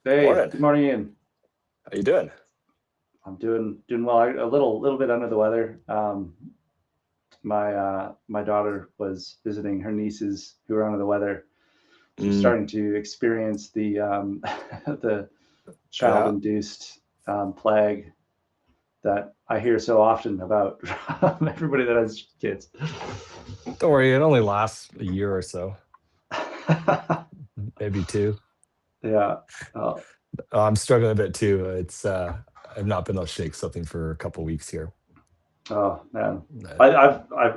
Hey, Morning. good morning, Ian. How you doing? I'm doing well. A little bit under the weather. My daughter was visiting her nieces who were under the weather. So we're Mm, starting to experience the the yeah. child-induced plague that I hear so often about everybody that has kids. Don't worry, it only lasts a year or so, maybe two. Yeah. Oh, I'm struggling a bit too. I've not been able to shake something for a couple weeks here. oh man. Uh,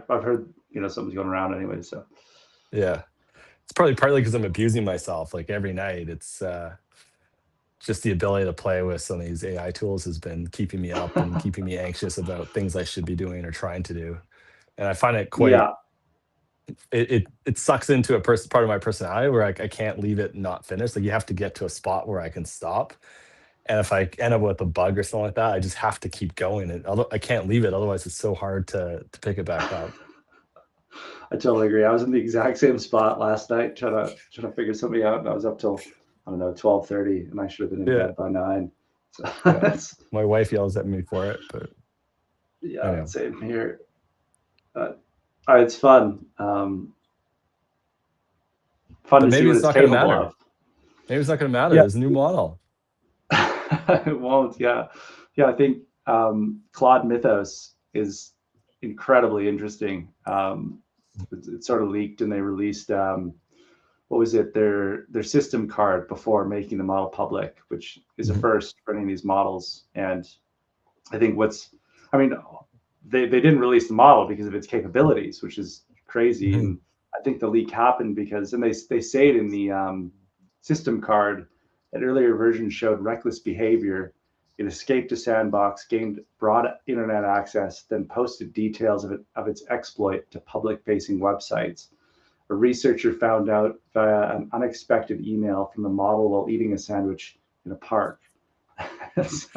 I've heard something's going around anyway. So yeah, it's probably partly because I'm abusing myself like every night. It's just the ability to play with some of these AI tools has been keeping me up and keeping me anxious about things I should be doing or trying to do. And I find it quite yeah. it sucks into a part of my personality where I can't leave it not finished. Like you have to get to a spot where I can stop. And if I end up with a bug or something like that, I just have to keep going. And although I can't leave it, otherwise it's so hard to pick it back up. I totally agree. I was in the exact same spot last night trying to figure something out, and I was up till I don't know 12:30, and I should have been in Yeah, bed by 9. So yeah. it's, My wife yells at me for it, but yeah, anyhow. same here. But it's fun, fun But to see maybe what it's it's not going to capable matter. of. Maybe it's not going to matter. Yeah, There's a new model. it won't. Yeah, yeah. I think Claude Mythos is incredibly interesting. It sort of leaked, and they released what was it, their system card before making the model public, which is a Mhm, first for any of these models. And I think I mean, they didn't release the model because of its capabilities, which is crazy. mhm, And I think the leak happened because, and they say it in the system card, that earlier version showed reckless behavior. It escaped a sandbox, gained broad internet access, then posted details of its exploit to public-facing websites. A researcher found out via an unexpected email from the model while eating a sandwich in a park. It's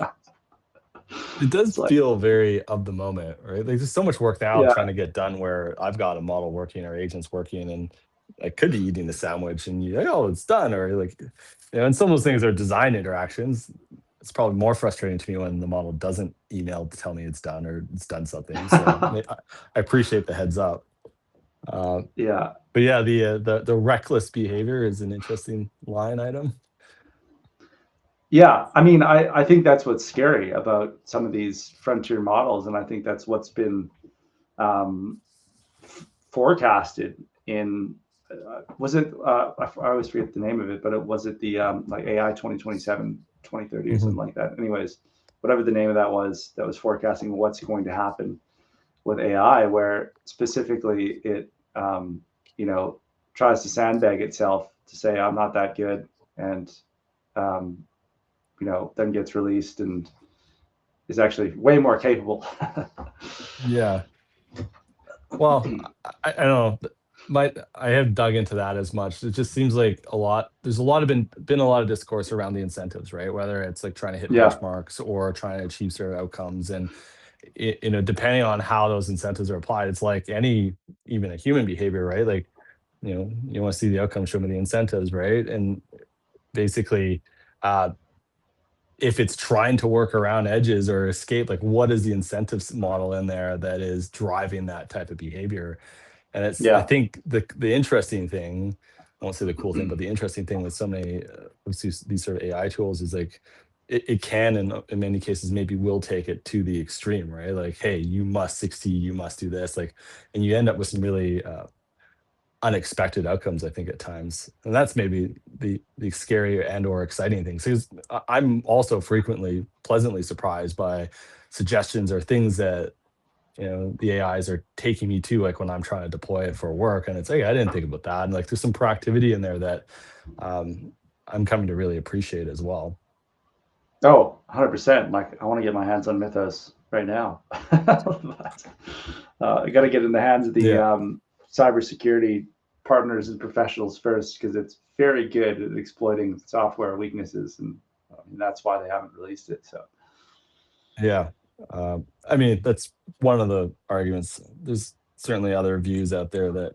It does like, feel very of the moment, right? Like there's so much work now I'm yeah, trying to get done where I've got a model working or agents working and I could be eating the sandwich and you're like, oh, it's done. Or like, and some of those things are design interactions. It's probably more frustrating to me when the model doesn't email to tell me it's done or it's done something. So I appreciate the heads up. Uh, yeah, but yeah, the reckless behavior is an interesting line item. yeah. I mean, I think that's what's scary about some of these frontier models, and I think that's what's been um, forecasted in. Was it? I always forget the name of it, but it was it the like AI 2027, 2030 or Mhm. something like that. Anyways, whatever the name of that was forecasting what's going to happen with AI, where specifically it, you know, tries to sandbag itself to say I'm not that good, and um, then gets released and is actually way more capable. Yeah. Well, I don't know. I have dug into that as much. It just seems like a lot. There's a lot of been a lot of discourse around the incentives, right? Whether it's like trying to hit Yeah, benchmarks or trying to achieve certain outcomes, and depending on how those incentives are applied, it's like any even a human behavior, right? Like you want to see the outcome, show me the incentives, right? And basically, uh, if it's trying to work around edges or escape, like what is the incentives model in there that is driving that type of behavior? And I yeah, think the interesting thing, I won't say the cool thing, but the interesting thing with so many of these sort of AI tools is like it can in many cases maybe will take it to the extreme, right? Like, hey, you must succeed, you must do this, like, and you end up with some really unexpected outcomes, I think, at times. And that's maybe the scary and or exciting things. Because I'm also frequently pleasantly surprised by suggestions or things that the AIs are taking me to, like when I'm trying to deploy it for work, and it's like I didn't think about that, and like there's some proactivity in there that um, I'm coming to really appreciate as well. oh, 100%. Like I want to get my hands on Mythos right now. I got to get in the hands of the Yeah, cybersecurity partners and professionals first because it's very good at exploiting software weaknesses, and that's why they haven't released it. So yeah. I mean, that's one of the arguments. There's certainly other views out there that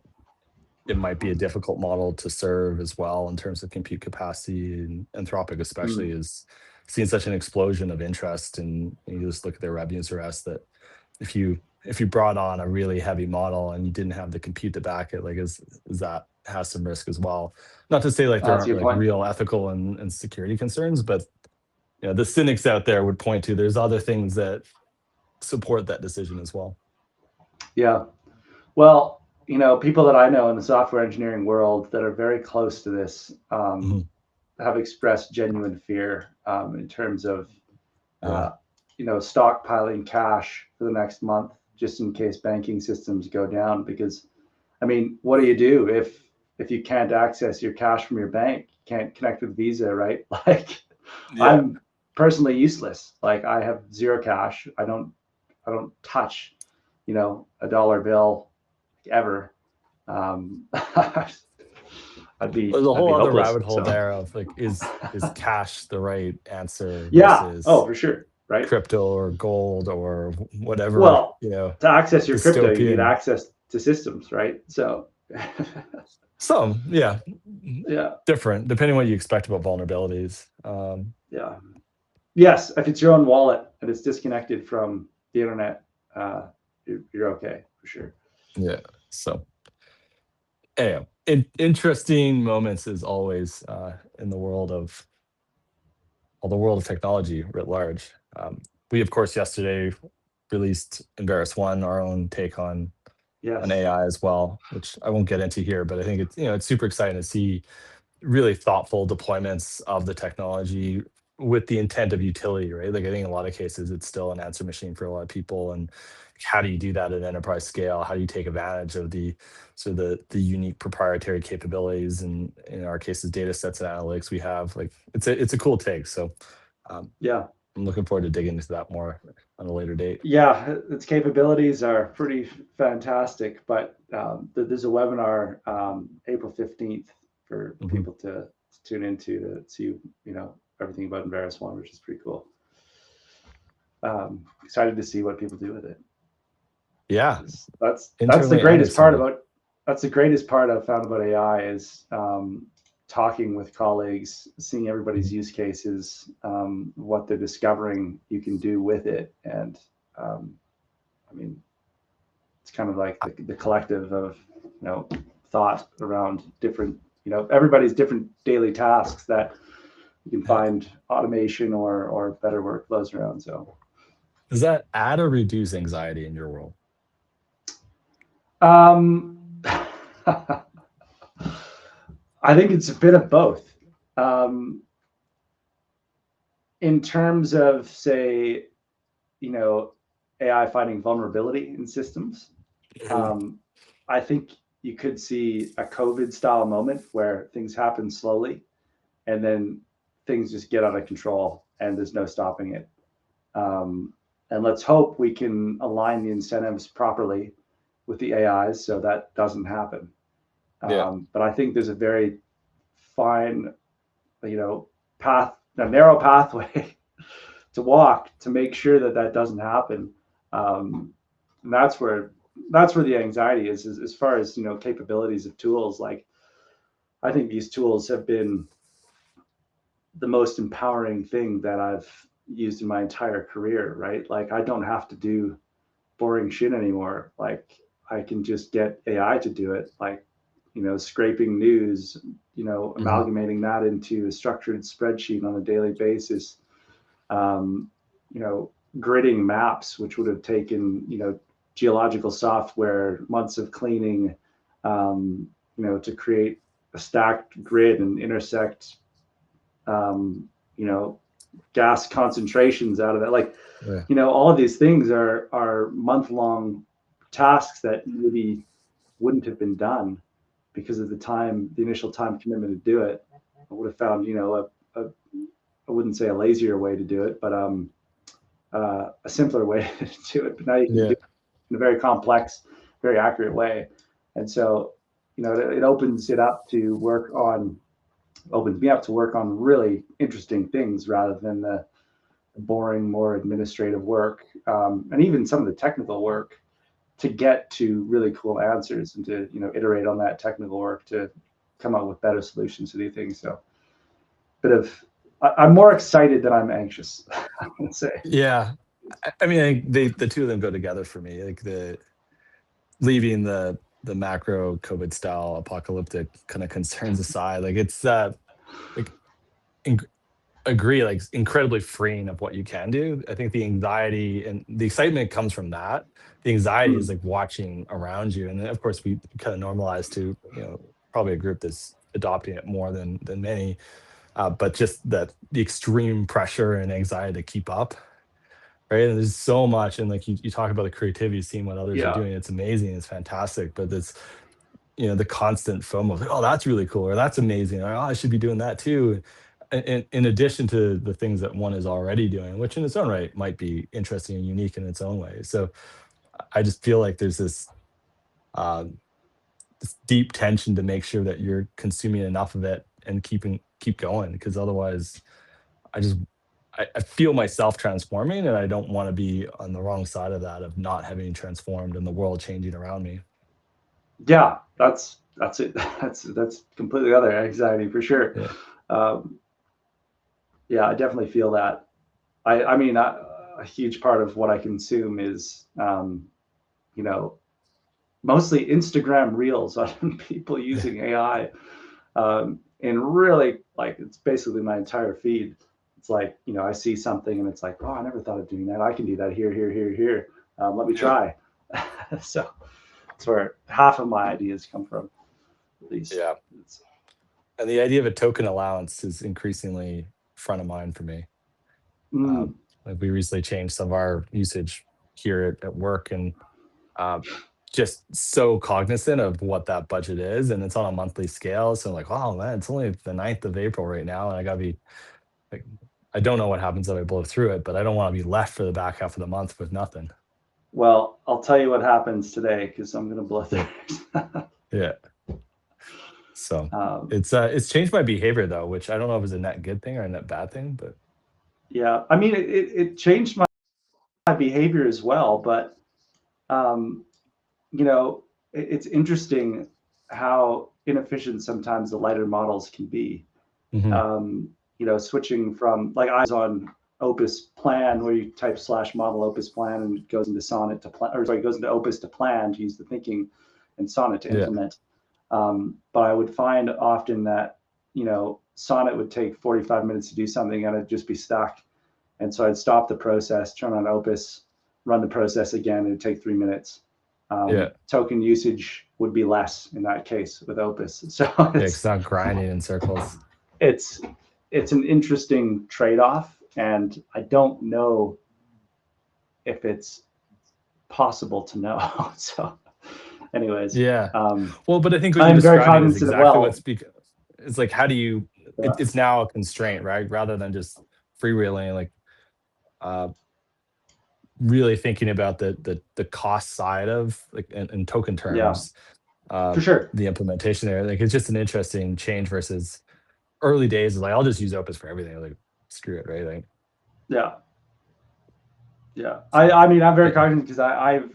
it might be a difficult model to serve as well in terms of compute capacity. And Anthropic especially Mm. is seeing such an explosion of interest, and you just look at their revenues or us that if you brought on a really heavy model and you didn't have the compute to back it, like is that has some risk as well. Not to say like there That's a aren't good like point. real ethical and security concerns, but the cynics out there would point to there's other things that support that decision as well. Yeah. Well, people that I know in the software engineering world that are very close to this Mhm. have expressed genuine fear in terms of, Yeah. uh, stockpiling cash for the next month just in case banking systems go down. Because, I mean, what do you do if you can't access your cash from your bank? You can't connect with Visa, right? Like, Yeah. I'm personally useless. Like, I have zero cash. I don't touch, a dollar bill ever. Um, There's a I'd whole be other hopeless. rabbit hole So there of like, is cash the right answer yeah, oh, versus for sure, right. crypto or gold or whatever, Well, to access your crypto, you need dystopian. access to systems, right? So Some, yeah, yeah, different depending what you expect about vulnerabilities. yeah, yes. If it's your own wallet and it's disconnected from the internet, you're okay for sure. Yeah. So, anyway, interesting moments as always in the world of the world of technology writ large. We of course yesterday released Embarrass One, our own take on Yes. AI as well, which I won't get into here, but I think it's it's super exciting to see really thoughtful deployments of the technology with the intent of utility, right? Like I think in a lot of cases it's still an answer machine for a lot of people. And how do you do that at enterprise scale? How do you take advantage of the sort of the unique proprietary capabilities and in our cases data sets and analytics we have? Like it's a cool take. So um, Yeah. I'm looking forward to digging into that more on a later date. Yeah, its capabilities are pretty fantastic. But there's a webinar April 15th for Mhm. people to tune into to see, everything about Embarrass One, which is pretty cool. Excited to see what people do with it. Yeah, That's the internally and greatest part externally. about that's the greatest part I've found about AI is talking with colleagues, seeing everybody's Mhm. use cases, what they're discovering you can do with it. And um, I mean, it's kind of like the collective of thought around different, everybody's different daily tasks that you can Yeah. find automation or better workflows around. So Does that add or reduce anxiety in your world? um, I think it's a bit of both. Um, in terms of, say, you know, AI finding vulnerability in systems, Mhm. um, I think you could see a COVID style moment where things happen slowly and then things just get out of control and there's no stopping it. Um, and let's hope we can align the incentives properly with the AIs so that doesn't happen. Yeah. But I think there's a very fine, path, a narrow pathway to walk to make sure that that doesn't happen. And that's where the anxiety is as far as capabilities of tools. Like, I think these tools have been the most empowering thing that I've used in my entire career, right? Like, I don't have to do boring shit anymore. Like, I can just get AI to do it, like, scraping news, Mhm. amalgamating that into a structured spreadsheet on a daily basis, um, you know, gridding maps, which would have taken, geological software, months of cleaning, to create a stacked grid and intersect, um, you know, gas concentrations out of that. Like, Yeah. all of these things are month long tasks that maybe wouldn't have been done because of the initial time commitment to do it. I would have found, a I wouldn't say a lazier way to do it, but a simpler way to do it. But now you can do Yeah. it in a very complex, very accurate way. And so, it opens me up to work on really interesting things rather than the boring, more administrative work, and even some of the technical work to get to really cool answers and to iterate on that technical work to come up with better solutions to these things. So, bit of I'm more excited than I'm anxious. I would say. Yeah. I mean, the two of them go together for me. Like leaving the macro COVID style apocalyptic kind of concerns aside, like it's like in, agree, like incredibly freeing of what you can do. I think the anxiety and the excitement comes from that. The anxiety is Mm, like watching around you, and then of course we kind of normalize to probably a group that's adopting it more than many. But just that the extreme pressure and anxiety to keep up, right? And there's so much, and like you talk about the creativity, seeing what others are yeah. doing, it's amazing, it's fantastic. But it's the constant FOMO of like, oh, that's really cool, or that's amazing, or oh, I should be doing that too. In addition to the things that one is already doing, which in its own right might be interesting and unique in its own way. So I just feel like there's um, this deep tension to make sure that you're consuming enough of it and keep going, because otherwise, I just I feel myself transforming, and I don't want to be on the wrong side of that, of not having transformed and the world changing around me. Yeah, that's it. That's completely other anxiety for sure. Yeah. Um, yeah, I definitely feel that. I mean, a huge part of what I consume is, you know, mostly Instagram Reels on people Yeah. using AI, and really like it's basically my entire feed. It's like I see something and it's like, oh, I never thought of doing that. I can do that here, here, here, here. Let me Yeah. try. So that's where half of my ideas come from, at least. Yeah. It's, And the idea of a token allowance is increasingly front of mind for me. Uh, mm, like we recently changed some of our usage here at work, and uh, just so cognizant of what that budget is, and it's on a monthly scale. So like, oh man, it's only the 9th of April right now, and I gotta be like, I don't know what happens if I blow through it, but I don't want to be left for the back half of the month with nothing. well, I'll tell you what happens today because I'm going to blow through Yeah. it. Yeah. So um, it's changed my behavior though, which I don't know if it's a net good thing or a net bad thing, but yeah, I mean, it changed my behavior as well, but um, it's interesting how inefficient sometimes the lighter models can be. mhm. Switching from like I was on Opus plan where you type slash model Opus plan and it goes into Sonnet to plan, or sorry, it goes into Opus to plan to use the thinking and Sonnet to Yeah. implement. But I would find often that, Sonnet would take 45 minutes to do something and I'd just be stuck. And so I'd stop the process, turn on Opus, run the process again, and it'd take 3 minutes. Yeah. Token usage would be less in that case with Opus. So Yeah, it's not grinding in circles. it's it's an interesting trade-off, and I don't know if it's possible to know. So, anyways, Yeah. um, Well, but I think what you're I'm very describing is cognizant of exactly what's well. it's like, how do you Yeah, it's now a constraint, right? Rather than just freewheeling, like uh really thinking about the cost side of like in token yeah, terms, for sure. the implementation there. Like it's just an interesting change versus early days is like, I'll just use Opus for everything. Like screw it, right? Like Yeah, yeah. I, so I mean, I'm very yeah. cognizant because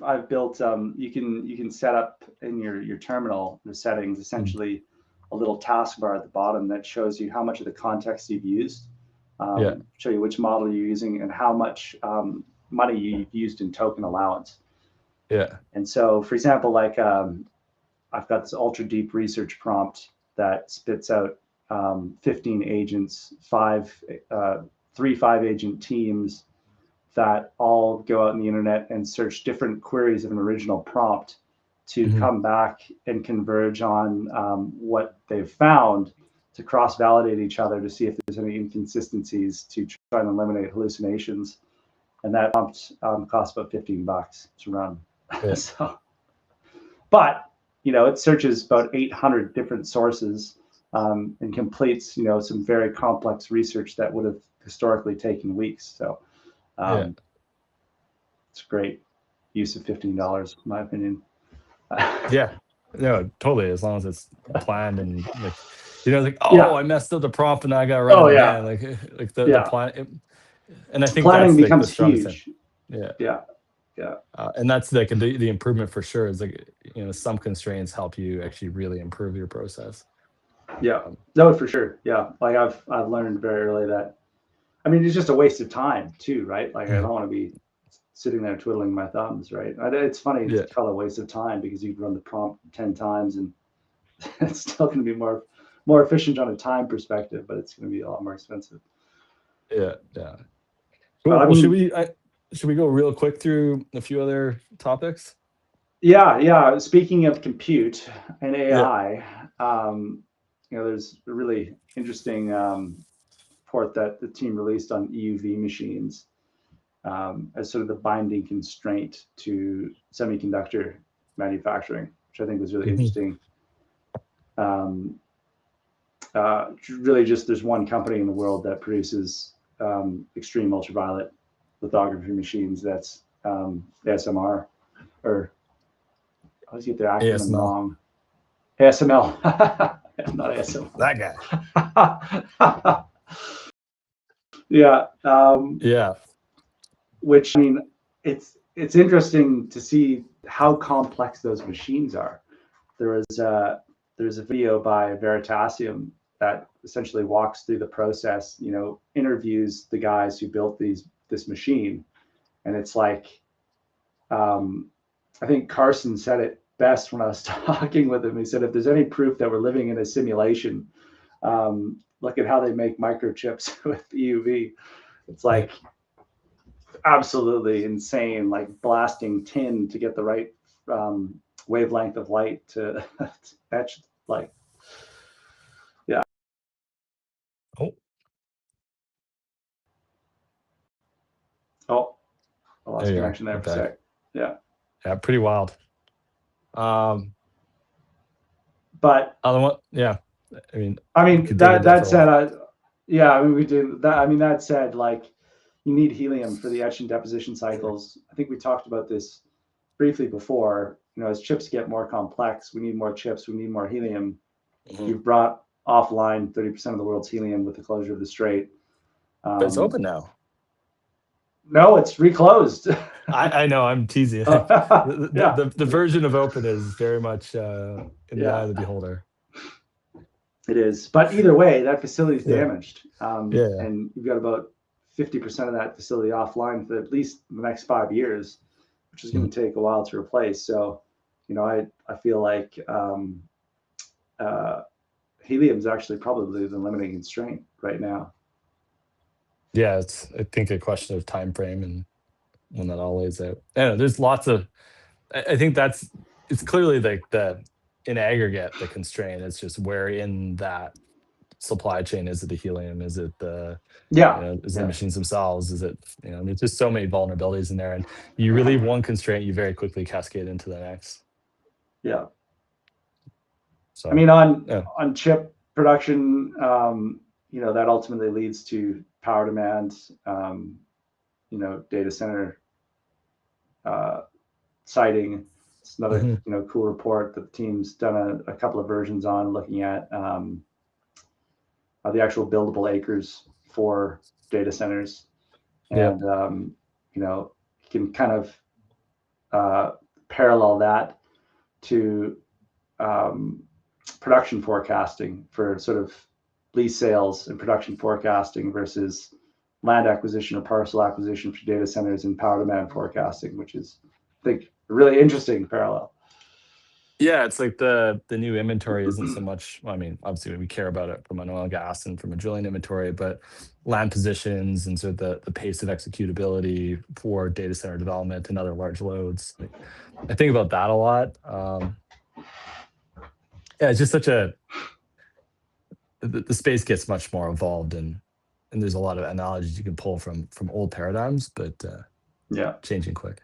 I've built. You can set up in your terminal the settings Mm. essentially a little taskbar at the bottom that shows you how much of the context you've used, Yeah. show you which model you're using and how much money you've used in token allowance. Yeah. And so, for example, like I've got this ultra deep research prompt that spits out 15 agents, three 5 agent teams that all go out on the internet and search different queries of an original prompt to Mhm. come back and converge on what they've found to cross validate each other to see if there's any inconsistencies to try and eliminate hallucinations. And that prompt costs about $15 to run. Yeah. So, but it searches about 800 different sources and completes some very complex research that would have historically taken weeks. So Yeah. um, it's a great use of $15, in my opinion. Yeah. No, totally. As long as it's planned and like, like, oh, Yeah. I messed up the prompt and I gotta run Oh it yeah. again. Like the Yeah. plan. And I think Planning that's like the becomes strongest thing. huge. Yeah. Yeah. Yeah. And that's like the improvement for sure is like, some constraints help you actually really improve your process. Yeah. No, for sure. Yeah. Like I've learned very early that, I mean, it's just a waste of time too, right? Like I don't want to be sitting there twiddling my thumbs, right? It's funny to Yeah. call it a waste of time because you can run the prompt 10 times and it's still going to be more efficient on a time perspective, but it's going to be a lot more expensive. Yeah. Yeah. But Cool. I Well, mean, should we go real quick through a few other topics? yeah. Speaking of compute and Yeah. AI, there's a really interesting report that the team released on EUV machines as sort of the binding constraint to semiconductor manufacturing, which I think was really Mhm. interesting. Really, just there's one company in the world that produces extreme ultraviolet lithography machines. That's ASMR, or I always get their acronym ASML. wrong. ASML, not That guy. ASML. Yeah, Yeah. which I mean, it's interesting to see how complex those machines are. There was there's a video by Veritasium that essentially walks through the process. Interviews the guys who built this machine, and it's like I think Carson said it best when I was talking with him. He said, if there's any proof that we're living in a simulation, look at how they make microchips with EUV. It's Yeah. like absolutely insane, like blasting tin to get the right wavelength of light to etch light. Yeah. Oh, Oh, I there lost you are. connection there You're for a back. sec. Yeah. Yeah. Pretty wild. Um, But Other one. Yeah. I mean, I we mean, could dig into that that for a said, while. yeah, I mean, we do that. I mean, that said, like, you need helium for the etch and deposition cycles. I think we talked about this briefly before. As chips get more complex, we need more chips, we need more helium. Mhm. You've brought offline 30% of the world's helium with the closure of the Strait. But it's Um, open now. no, it's reclosed. I know. I'm teasing. Like, Yeah, the version of open is very much in the eye yeah, of the beholder. it is. But either way, that facility is Yeah. damaged, Yeah. and you've got about 50% of that facility offline for at least the next 5 years, which is Mhm. going to take a while to replace. So, I feel like uh, helium is actually probably the limiting constraint right now. Yeah. It's, I think, a question of time frame and when that all lays out. I don't know, there's lots of. I think it's clearly like the in aggregate the constraint. It's just where in that supply chain is it the helium? Is it the Yeah, is it the yeah, machines themselves? Is it there's just so many vulnerabilities in there, and you relieve one constraint, you very quickly cascade into the next. yeah. I So mean, on yeah. on chip production, that ultimately leads to power demand. Data center uh, siting. It's another Mhm. cool report that the team's done a couple of versions on, looking at the actual buildable acres for data centers, Yeah. and you can kind of parallel that to um, production forecasting for sort of lease sales and production forecasting versus land acquisition or parcel acquisition for data centers and power demand forecasting, which is, I think, a really interesting parallel. Yeah, it's like the new inventory isn't so much. Well, I mean, obviously we care about it from an oil and gas and from a drilling inventory, but land positions and sort of the pace of executability for data center development and other large loads. Like, I think about that a lot. Yeah, it's just such a the space gets much more evolved, and there's a lot of analogies you can pull from old paradigms, but Yeah, changing quick.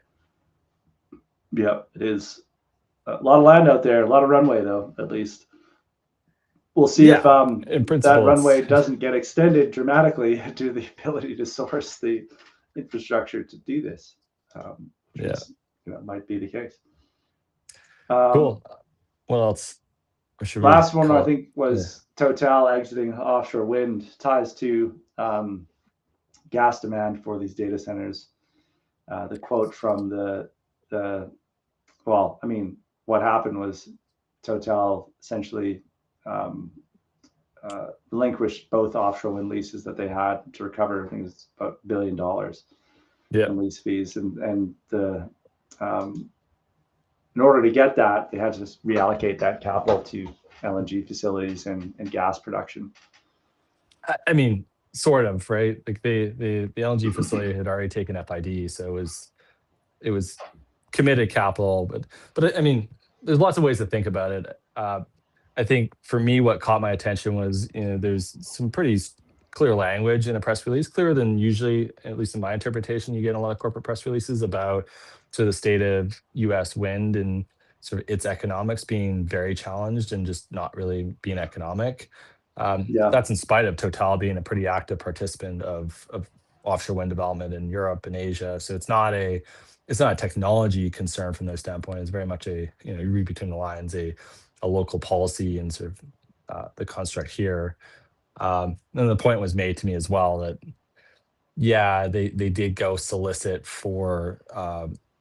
yeah, it is a lot of land out there, a lot of runway though. At least we'll see if Yeah, in that principle, it's runway doesn't get extended dramatically to the ability to source the infrastructure to do this, which yeah, is might be the case. Um, cool. What else? Or should we Last one I call think it? Yeah. was Total exiting offshore wind, ties to gas demand for these data centers. The quote from the well, I mean, what happened was Total essentially relinquished both offshore wind leases that they had to recover, I think it's about $1 billion in lease fees, and the in order to get that, they had to just reallocate that capital to LNG facilities and gas production. I mean, sort of, right? Like the LNG facility had already taken FID, so it was committed capital. But I mean, there's lots of ways to think about it. I think for me, what caught my attention was, there's some pretty clear language in a press release, clearer than usually, at least in my interpretation, you get in a lot of corporate press releases about the state of U.S. wind and sort of its economics being very challenged and just not really being economic. That's in spite of Total being a pretty active participant of offshore wind development in Europe and Asia. So it's not a technology concern from their standpoint. It's very much you read between the lines, a local policy and sort of the construct here. And the point was made to me as well that, yeah, they did go solicit for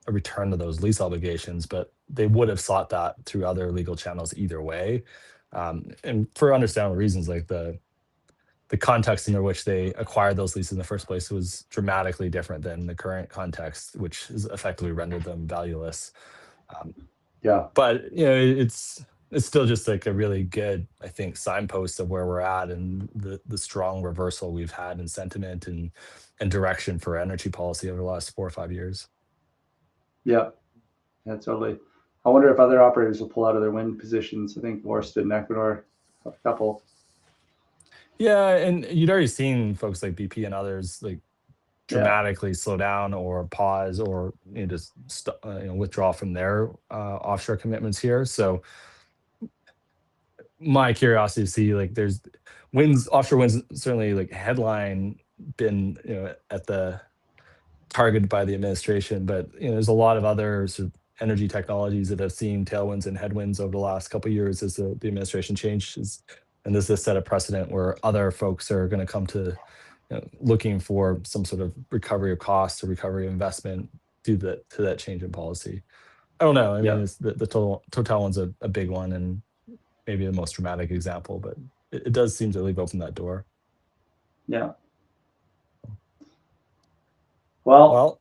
a return of those lease obligations, but they would have sought that through other legal channels either way. And for understandable reasons, like the context in which they acquired those leases in the first place was dramatically different than the current context, which has effectively rendered them valueless. But it's still just like a really good, I think, signpost of where we're at and the strong reversal we've had in sentiment and direction for energy policy over the last 4 or 5 years. Yeah, totally. I wonder if other operators will pull out of their wind positions. I think Worsted and Ecuador, a couple. Yeah, and you'd already seen folks like BP and others like dramatically slow down or pause or just withdraw from their offshore commitments here. So my curiosity to see, like, there's offshore winds certainly like headline been at the targeted by the administration, but there's a lot of other sort of energy technologies that have seen tailwinds and headwinds over the last couple of years as the administration changes. And there's this set of precedent where other folks are going to come to looking for some sort of recovery of costs or recovery of investment due to that change in policy. I don't know. I mean, it's the Total one's a big one and maybe the most dramatic example, but it does seem to leave open that door. Yeah. Well,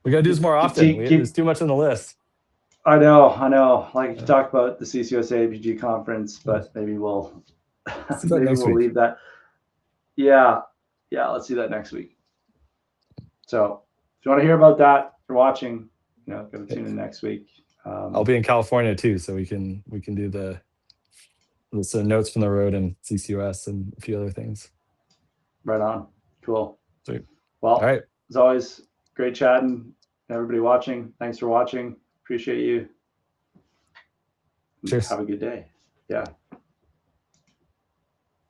we got to do this more often. There's too much on the list. I know. Like to talk about the CCUSA APG conference, but maybe we'll leave that. Yeah, let's do that next week. So if you want to hear about that, if you're watching, go to tune in next week. I'll be in California too, so we can do the notes from the road and CCUS and a few other things. Right on. Cool. Sweet. Well, all right. As always, great chatting. Everybody watching, thanks for watching. Appreciate you. Cheers. Have a good day. Yeah.